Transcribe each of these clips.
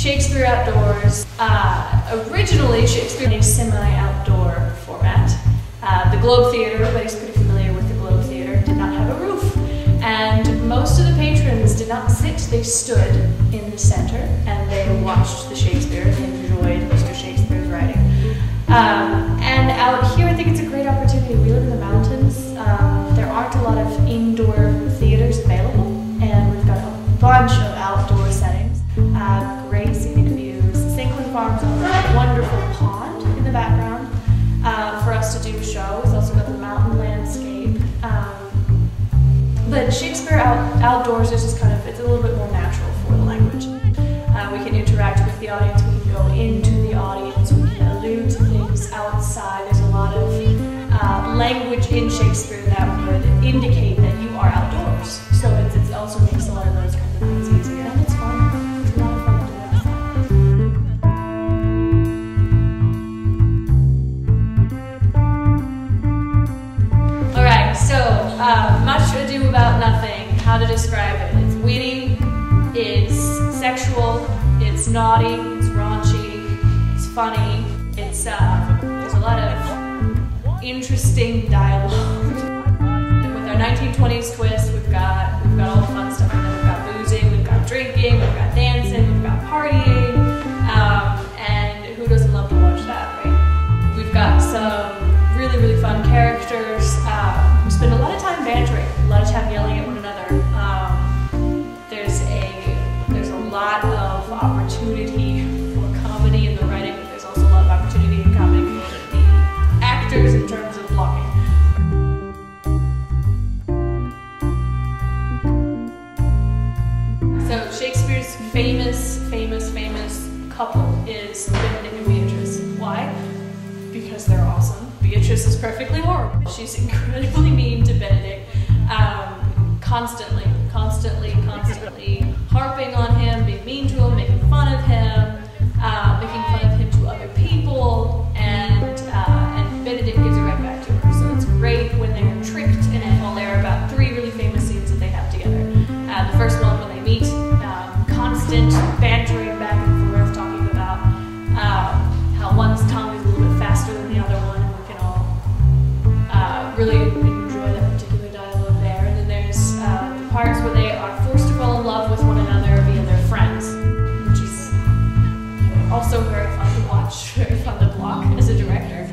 Shakespeare Outdoors. Originally, Shakespeare in a semi-outdoor format. The Globe Theatre, everybody's pretty familiar with the Globe Theatre, did not have a roof. And most of the patrons did not sit, they stood in the center and they watched the Shakespeare and enjoyed Mr. Shakespeare's writing. And out here, I think it's a great opportunity. We live in the mountains. There aren't a lot of indoor theaters available, and we've got a bunch of outdoor settings. Great scenic views. St. Clair Farms has a wonderful pond in the background for us to do a show. It's also got the mountain landscape. But Shakespeare Outdoors is just kind of, it's a little bit more natural for the language. We can interact with the audience, we can go into the audience, we can allude to things outside. There's a lot of language in Shakespeare that would indicate that you are outdoors. So it also makes a lot of those kinds of things easier. And it's fun. It's a lot of fun to do. Alright, so much ado about nothing. How to describe it. It's witty, it's sexual, it's naughty, it's raunchy, it's funny, it's there's a lot of interesting dialogue. And with our 1920s twist, we've got all the fun stuff. And then we've got boozing, we've got drinking, we've got dancing, we've got partying, and who doesn't love to watch that, right? We've got some really, really fun characters. We spend a lot of time bantering, a lot of time yelling at one another. There's a lot of opportunity for comedy in the writing, but there's also a lot of opportunity in comedy with the actors in terms of blocking. So Shakespeare's famous couple is Benedict and Beatrice. Why? Because they're awesome. Beatrice is perfectly horrible. She's incredibly mean to Benedict, constantly harping on him, being mean to him, making fun of him, to other people, and Benedict gives it right back to her. So it's great when they're tricked, and there are about 3 really famous scenes that they have together. The first one when they meet, constant bantering back and forth, talking about how one's tongue is a little bit faster than the other one, and we can all really enjoy that particular dialogue there. And then there's the parts where they are forced to fall in love with one another via their friends, which is also very fun to watch, very fun to block as a director,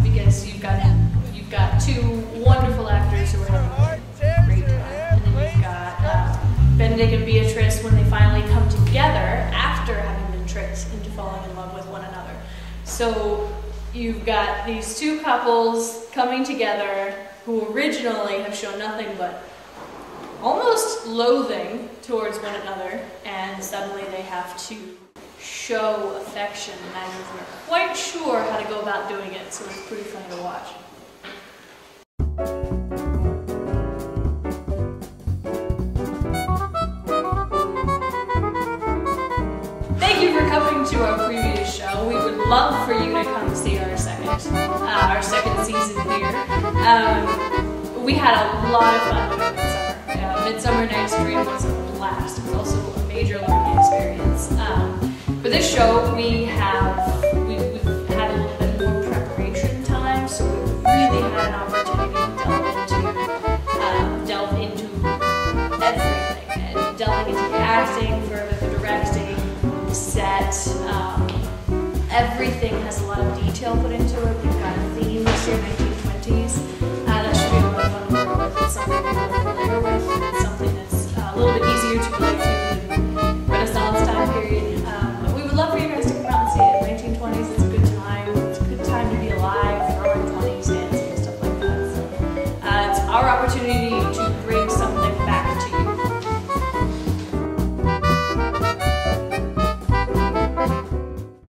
because you've got 2 wonderful actors who are having a great time, and then you've got Benedict and Beatrice when they finally come together after having been tricked into falling in love with one another. So you've got these 2 couples coming together who originally have shown nothing but almost loathing towards one another, and suddenly they have to show affection, and neither of them are quite sure how to go about doing it, so it's pretty funny to watch. Thank you for coming to our previous show. We would love for you to come see our second season here. We had a lot of fun with Midsummer Night's Dream was a blast. It was also a major learning experience. For this show, we've had a little bit more preparation time, so we really had an opportunity to delve into everything, and delving into the acting, further the directing, the set. Everything has a lot of detail put into it. We've got a theme this year, 1920s. That should be a lot of fun to work with. It's something we're familiar with. It's something that's a little bit easier to relate to in the Renaissance time period. But we would love for you guys to come out and see it. 1920s, it's a good time. It's a good time to be alive, throwing 20s, dancing, and stuff like that. So it's our opportunity to